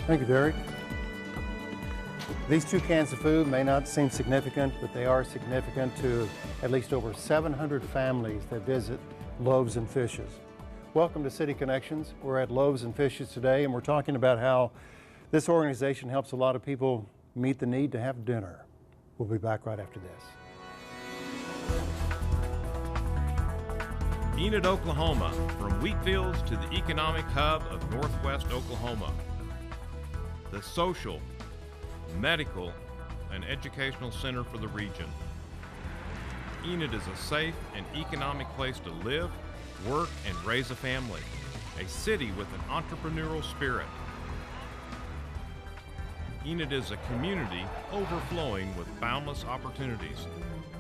Thank you, Derek. These 2 cans of food may not seem significant, but they are significant to at least over 700 families that visit Loaves and Fishes. Welcome to City Connections. We're at Loaves and Fishes today, and we're talking about how this organization helps a lot of people meet the need to have dinner. We'll be back right after this. Enid, Oklahoma, from wheat fields to the economic hub of northwest Oklahoma. The social, medical, and educational center for the region. Enid is a safe and economic place to live, work, and raise a family. A city with an entrepreneurial spirit. Enid is a community overflowing with boundless opportunities,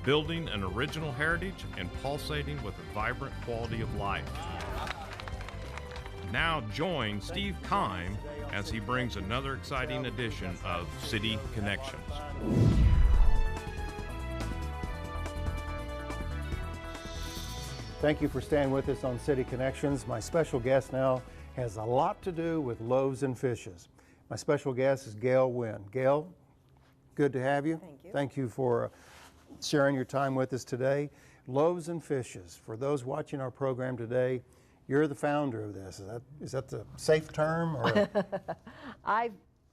building an original heritage and pulsating with a vibrant quality of life. Now join Steve Kime as he brings another exciting edition of City Connections. Thank you for staying with us on City Connections. My special guest now has a lot to do with Loaves and Fishes. My special guest is Gail Nguyen. Gail, good to have you. Thank you. Thank you for sharing your time with us today. Loaves and Fishes, for those watching our program today, you're the founder of this. Is that the safe term? Or?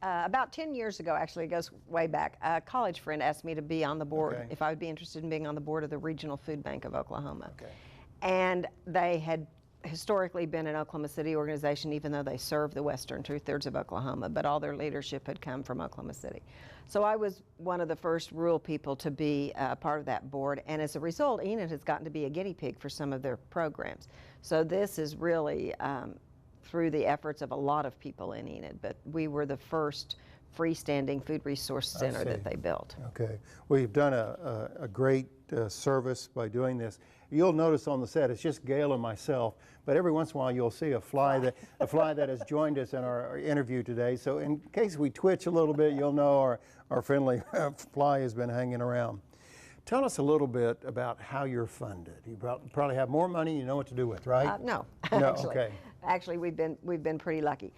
About 10 years ago, actually, it goes way back, a college friend asked me to be on the board, if I would be interested in being on the board of the Regional Food Bank of Oklahoma. Okay. And they had historically been an Oklahoma City organization, even though they served the western 2/3 of Oklahoma, but all their leadership had come from Oklahoma City. So I was one of the first rural people to be part of that board, and as a result, Enid has gotten to be a guinea pig for some of their programs. So this is really through the efforts of a lot of people in Enid, but we were the first freestanding food resource center that they built. Okay. Well, you've done a great service by doing this. You'll notice on the set, it's just Gail and myself, but every once in a while you'll see a fly that has joined us in our interview today. So in case we twitch a little bit, you'll know our friendly fly has been hanging around. Tell us a little bit about how you're funded. You probably have more money you know what to do with, right? No, No, actually, okay. Actually, we've been pretty lucky.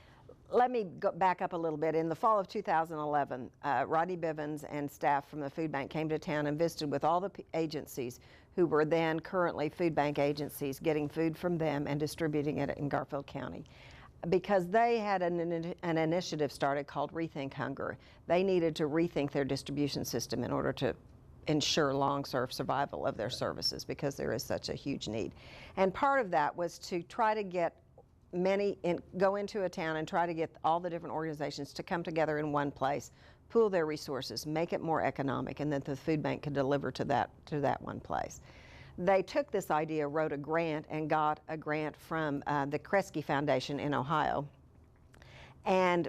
Let me go back up a little bit. In the fall of 2011, Rodney Bivens and staff from the food bank came to town and visited with all the agencies who were then currently food bank agencies, getting food from them and distributing it in Garfield County. Because they had an initiative started called Rethink Hunger. They needed to rethink their distribution system in order to ensure long-term survival of their services, because there is such a huge need. And part of that was to try to get go into a town and try to get all the different organizations to come together in one place, pool their resources, make it more economic, and that the food bank could deliver to that one place. They took this idea, wrote a grant, and got a grant from the Kresge Foundation in Ohio, and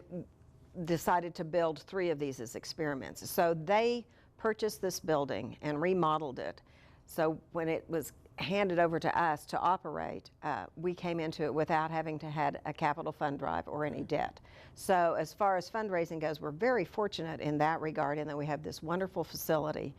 decided to build 3 of these as experiments. So they purchased this building and remodeled it. So when it was handed over to us to operate, we came into it without having to had a capital fund drive or any debt. So as far as fundraising goes, we're very fortunate in that regard, in that we have this wonderful facility.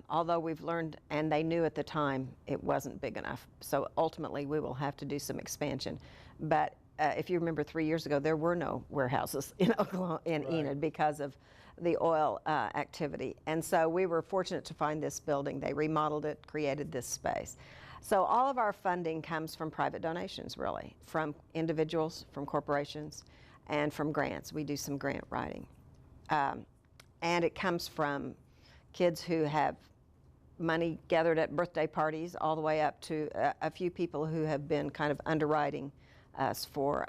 Although we've learned, and they knew at the time it wasn't big enough. So ultimately we will have to do some expansion. But if you remember 3 years ago, there were no warehouses in Oklahoma, in Enid, because of the oil activity. And so we were fortunate to find this building. They remodeled it, created this space. So all of our funding comes from private donations, really, from individuals, from corporations, and from grants. We do some grant writing. And it comes from kids who have money gathered at birthday parties, all the way up to a few people who have been kind of underwriting us for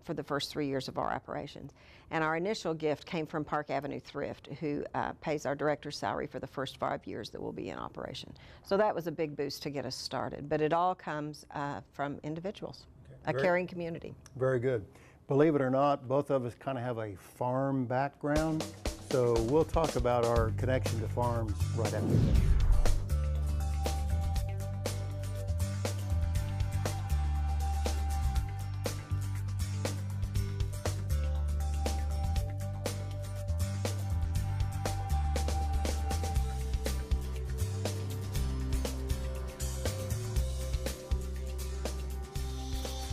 the first 3 years of our operations. And our initial gift came from Park Avenue Thrift, who pays our director's salary for the first 5 years that we'll be in operation. So that was a big boost to get us started. But it all comes from individuals, a caring community. Very good. Believe it or not, both of us kind of have a farm background. So we'll talk about our connection to farms right after this.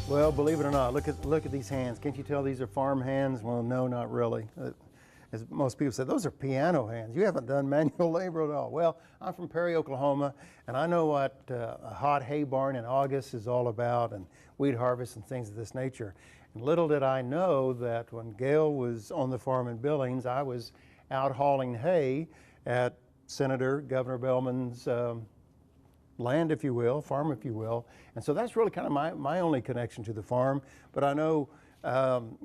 Well, believe it or not, look at these hands. Can't you tell these are farm hands? Well, no, not really. As most people say, those are piano hands. You haven't done manual labor at all. Well, I'm from Perry, Oklahoma, and I know what a hot hay barn in August is all about, and wheat harvest and things of this nature. And little did I know that when Gail was on the farm in Billings, I was out hauling hay at Senator Governor Bellman's land, if you will, farm, if you will. And so that's really kind of my only connection to the farm. But I know,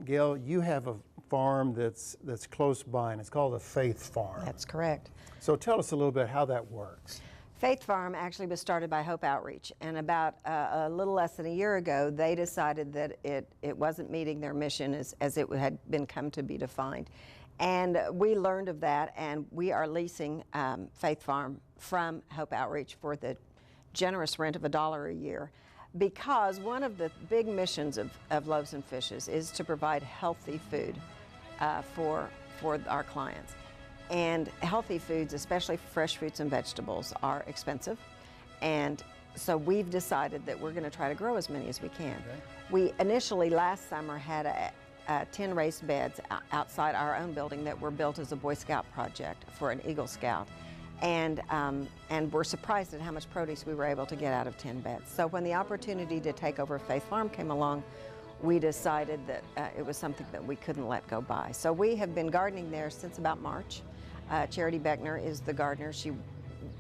Gail, you have a farm that's close by, and it's called the Faith Farm. That's correct. So tell us a little bit how that works. Faith Farm actually was started by Hope Outreach, and about a little less than a year ago, they decided that it wasn't meeting their mission as it had been come to be defined. And we learned of that, and we are leasing Faith Farm from Hope Outreach for the generous rent of $1 a year, because one of the big missions of Loaves and Fishes is to provide healthy food for our clients. And healthy foods, especially fresh fruits and vegetables, are expensive. And so we've decided that we're going to try to grow as many as we can. Okay. We initially last summer had 10 raised beds outside our own building that were built as a Boy Scout project for an Eagle Scout. And we're surprised at how much produce we were able to get out of 10 beds. So when the opportunity to take over Faith Farm came along, we decided that it was something that we couldn't let go by. So we have been gardening there since about March. Charity Beckner is the gardener. She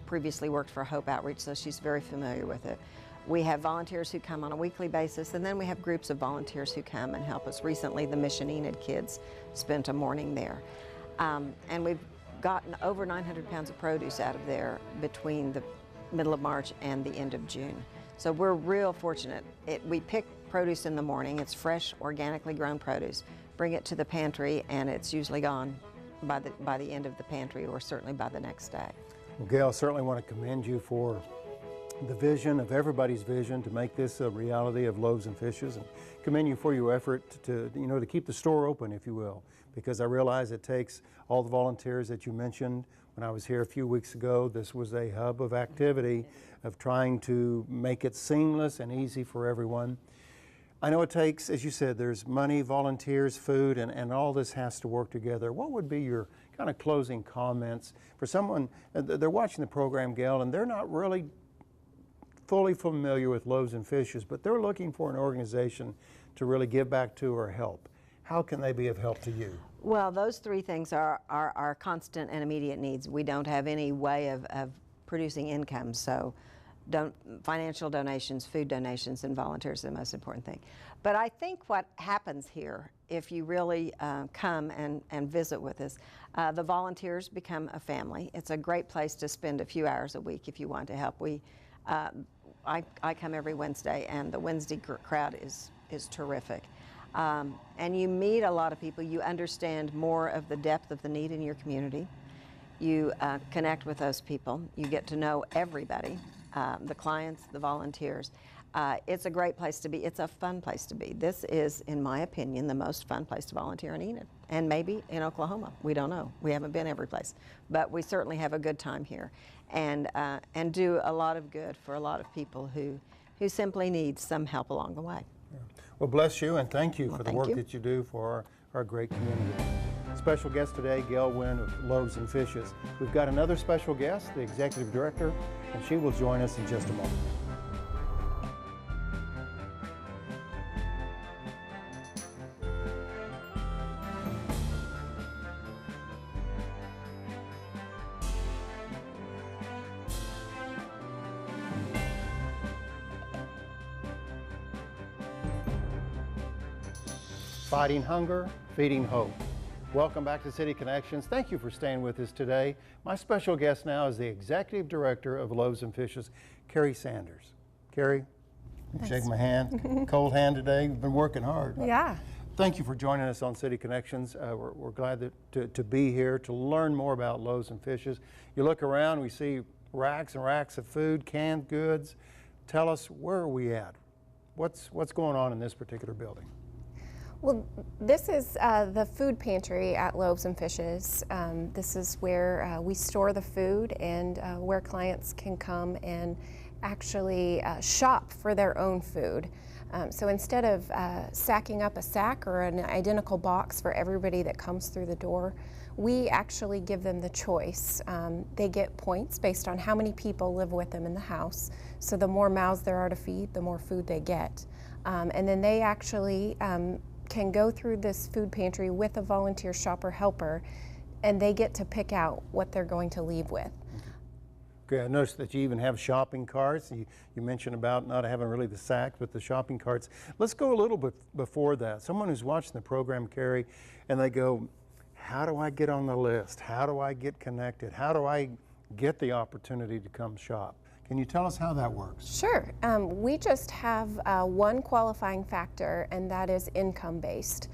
previously worked for Hope Outreach, so she's very familiar with it. We have volunteers who come on a weekly basis, and then we have groups of volunteers who come and help us. Recently, the Mission Enid kids spent a morning there. And we've gotten over 900 pounds of produce out of there between the middle of March and the end of June. So we're real fortunate. We pick produce in the morning. It's fresh, organically grown produce. Bring it to the pantry, and it's usually gone by the end of the pantry, or certainly by the next day. Well, Gail, I certainly want to commend you for the vision of everybody's vision to make this a reality of Loaves and Fishes, and commend you for your effort to keep the store open, if you will, because I realize it takes all the volunteers that you mentioned. When I was here a few weeks ago, this was a hub of activity of trying to make it seamless and easy for everyone. I know it takes, as you said, there's money, volunteers, food, and all this has to work together. What would be your kind of closing comments for someone, they're watching the program, Gail, and they're not really fully familiar with Loaves and Fishes, but they're looking for an organization to really give back to or help. How can they be of help to you? Well, those three things are our constant and immediate needs. We don't have any way of producing income, so financial donations, food donations, and volunteers are the most important thing. But I think what happens here, if you really come and visit with us, the volunteers become a family. It's a great place to spend a few hours a week if you want to help. I come every Wednesday, and the Wednesday crowd is terrific. And you meet a lot of people. You understand more of the depth of the need in your community. You connect with those people. You get to know everybody. The clients, the volunteers. It's a great place to be. It's a fun place to be. This is, in my opinion, the most fun place to volunteer in Enid, and maybe in Oklahoma. We don't know. We haven't been every place, but we certainly have a good time here, and do a lot of good for a lot of people who simply need some help along the way. Yeah. Well, bless you, and thank you for the work that you do for our great community. Special guest today, Gail Nguyen of Loaves and Fishes. We've got another special guest, the Executive Director, and she will join us in just a moment. Fighting hunger, feeding hope. Welcome back to City Connections. Thank you for staying with us today. My special guest now is the Executive Director of Loaves and Fishes, Carrie Sanders. Carrie, shake my hand. Cold hand today. You've been working hard. Yeah. Thank you for joining us on City Connections. We're glad to be here to learn more about Loaves and Fishes. You look around, we see racks and racks of food, canned goods. Tell us, where are we at? What's going on in this particular building? Well, this is the food pantry at Loaves and Fishes. This is where we store the food and where clients can come and actually shop for their own food. So instead of sacking up a sack or an identical box for everybody that comes through the door, we actually give them the choice. They get points based on how many people live with them in the house. So the more mouths there are to feed, the more food they get. And then they actually can go through this food pantry with a volunteer shopper helper, and they get to pick out what they're going to leave with. Okay, I noticed that you even have shopping carts. You mentioned about not having really the sacks, but the shopping carts. Let's go a little bit before that. Someone who's watching the program, Carrie, and they go, how do I get on the list? How do I get connected? How do I get the opportunity to come shop? Can you tell us how that works? Sure. We just have one qualifying factor, and that is income-based.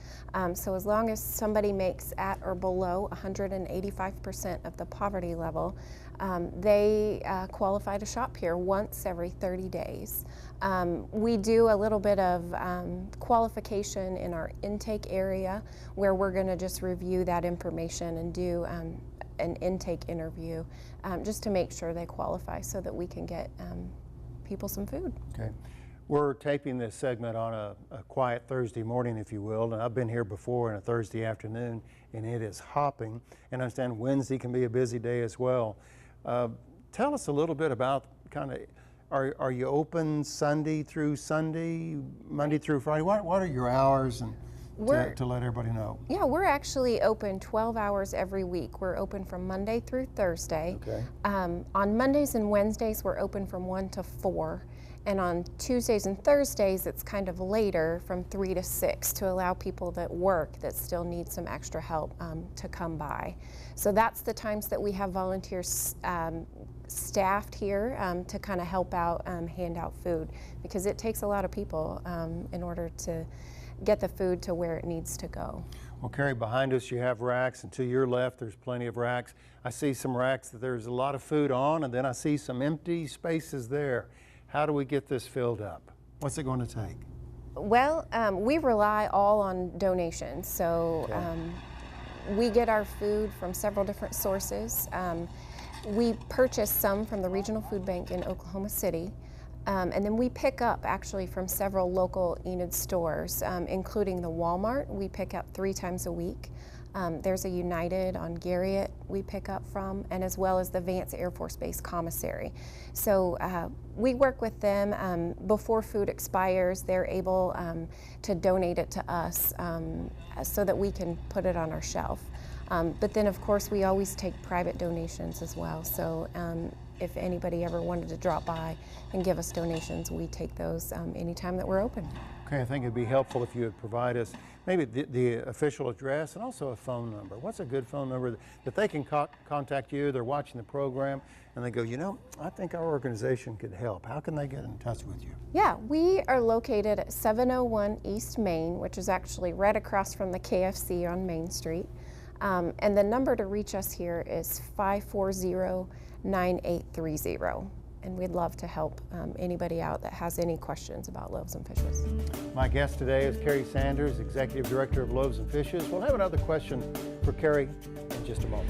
So as long as somebody makes at or below 185% of the poverty level, they qualify to shop here once every 30 days. We do a little bit of qualification in our intake area, where we're going to just review that information and do an intake interview just to make sure they qualify so that we can get people some food. Okay. We're taping this segment on a quiet Thursday morning, if you will, and I've been here before on a Thursday afternoon, and it is hopping. And I understand Wednesday can be a busy day as well. Tell us a little bit about kind of, are you open Sunday through Sunday, Monday through Friday? What are your hours, and to let everybody know? Yeah, we're actually open 12 hours every week. We're open from Monday through Thursday. Okay. On Mondays and Wednesdays, we're open from 1 to 4. And on Tuesdays and Thursdays, it's kind of later, from 3 to 6, to allow people that work that still need some extra help to come by. So that's the times that we have volunteers staffed here to kind of help out, hand out food, because it takes a lot of people in order to get the food to where it needs to go. Well, Carrie, behind us you have racks, and to your left there's plenty of racks. I see some racks that there's a lot of food on, and then I see some empty spaces there. How do we get this filled up? What's it going to take? Well, we rely all on donations. So we get our food from several different sources. We purchase some from the Regional Food Bank in Oklahoma City. And then we pick up actually from several local Enid stores, including the Walmart. We pick up 3 times a week. There's a United on Garriott we pick up from, and as well as the Vance Air Force Base Commissary. So we work with them. Before food expires, they're able to donate it to us so that we can put it on our shelf. But then of course we always take private donations as well. So if anybody ever wanted to drop by and give us donations, we take those anytime that we're open. Okay, I think it'd be helpful if you would provide us maybe the official address and also a phone number. What's a good phone number that they can contact you? They're watching the program and they go, you know, I think our organization could help. How can they get in touch with you? Yeah, we are located at 701 East Main, which is actually right across from the KFC on Main Street. And the number to reach us here is 540-9830. And we'd love to help anybody out that has any questions about Loaves and Fishes. My guest today is Carrie Sanders, Executive Director of Loaves and Fishes. We'll have another question for Carrie in just a moment.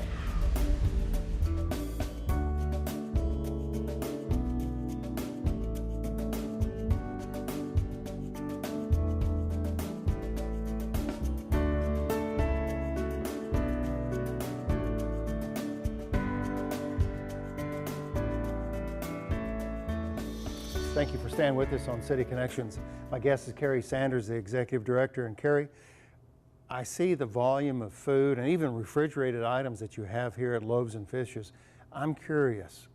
Thank you for staying with us on City Connections. My guest is Carrie Sanders, the Executive Director. And Carrie, I see the volume of food and even refrigerated items that you have here at Loaves and Fishes. I'm curious,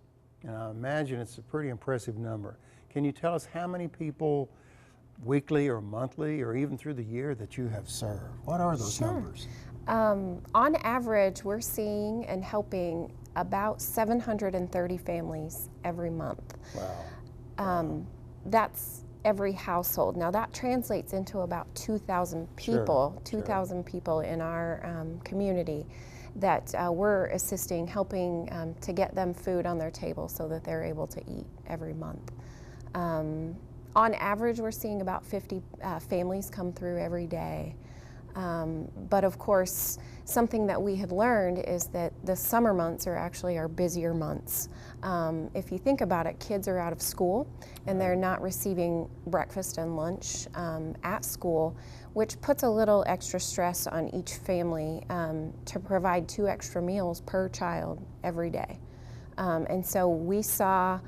and I imagine it's a pretty impressive number. Can you tell us how many people weekly or monthly or even through the year that you have served? What are those numbers? On average, we're seeing and helping about 730 families every month. Wow. That's every household. Now that translates into about 2,000 people, 2,000 people in our community that we're assisting, helping to get them food on their table so that they're able to eat every month. On average, we're seeing about 50 families come through every day. But of course, something that we had learned is that the summer months are actually our busier months. If you think about it, kids are out of school and they're not receiving breakfast and lunch at school, which puts a little extra stress on each family to provide 2 extra meals per child every day. And so we saw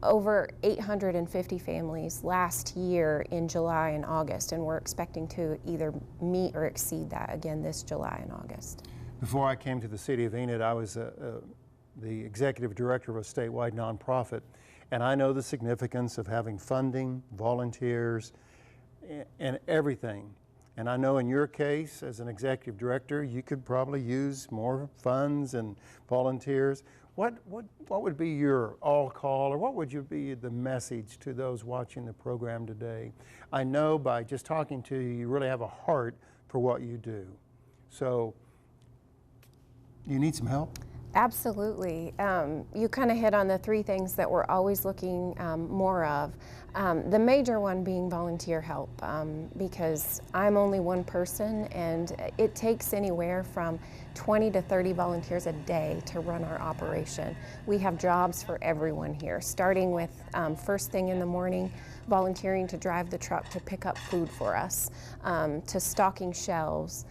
over 850 families last year in July and August, and we're expecting to either meet or exceed that again this July and August. Before I came to the City of Enid, I was the executive director of a statewide nonprofit, and I know the significance of having funding, volunteers, and everything. And I know in your case, as an executive director, you could probably use more funds and volunteers. What would be your all-call, or what would be the message to those watching the program today? I know by just talking to you, you really have a heart for what you do. So, you need some help? Absolutely. You kind of hit on the 3 things that we're always looking more of. The major one being volunteer help, because I'm only one person and it takes anywhere from 20 to 30 volunteers a day to run our operation. We have jobs for everyone here, starting with first thing in the morning, volunteering to drive the truck to pick up food for us, to stocking shelves,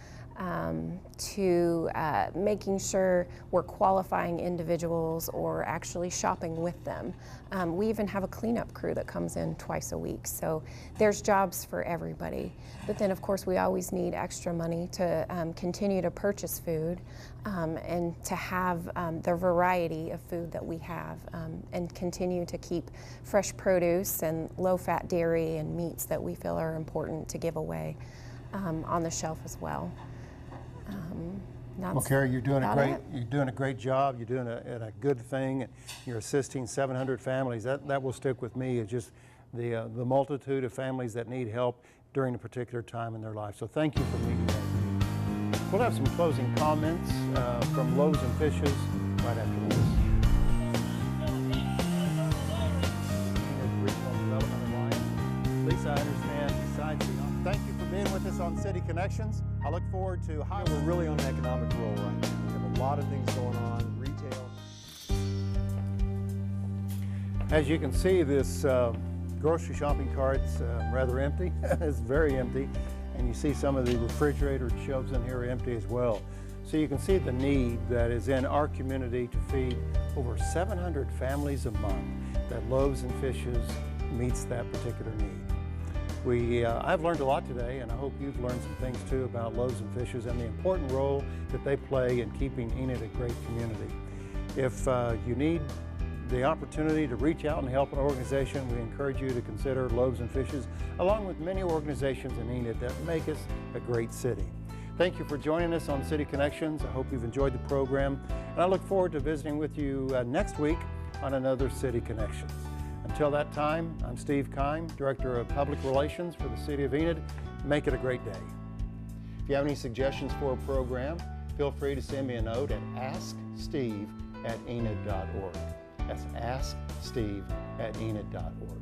to making sure we're qualifying individuals or actually shopping with them. We even have a cleanup crew that comes in twice a week, so there's jobs for everybody. But then of course we always need extra money to continue to purchase food and to have the variety of food that we have and continue to keep fresh produce and low-fat dairy and meats that we feel are important to give away on the shelf as well. Well, Carrie, you're doing a great job. You're doing a good thing. You're assisting 700 families. That will stick with me. It's just the multitude of families that need help during a particular time in their life. So thank you for meeting us. We'll have some closing comments from Loaves Fishes right after this. Regional Development Alliance. Lisa, I understand. Thank you for being with us on City Connections. I look forward to how we're really on an economic roll right now. We have a lot of things going on, retail. As you can see, this grocery shopping cart's rather empty. It's very empty. And you see some of the refrigerator shelves in here are empty as well. So you can see the need that is in our community to feed over 700 families a month, that Loaves Fishes meets that particular need. I've learned a lot today, and I hope you've learned some things too about Loaves Fishes and the important role that they play in keeping Enid a great community. If you need the opportunity to reach out and help an organization, we encourage you to consider Loaves Fishes, along with many organizations in Enid that make us a great city. Thank you for joining us on City Connections. I hope you've enjoyed the program, and I look forward to visiting with you next week on another City Connections. Until that time, I'm Steve Keim, Director of Public Relations for the City of Enid. Make it a great day. If you have any suggestions for a program, feel free to send me a note at asksteve@enid.org. That's asksteve@enid.org.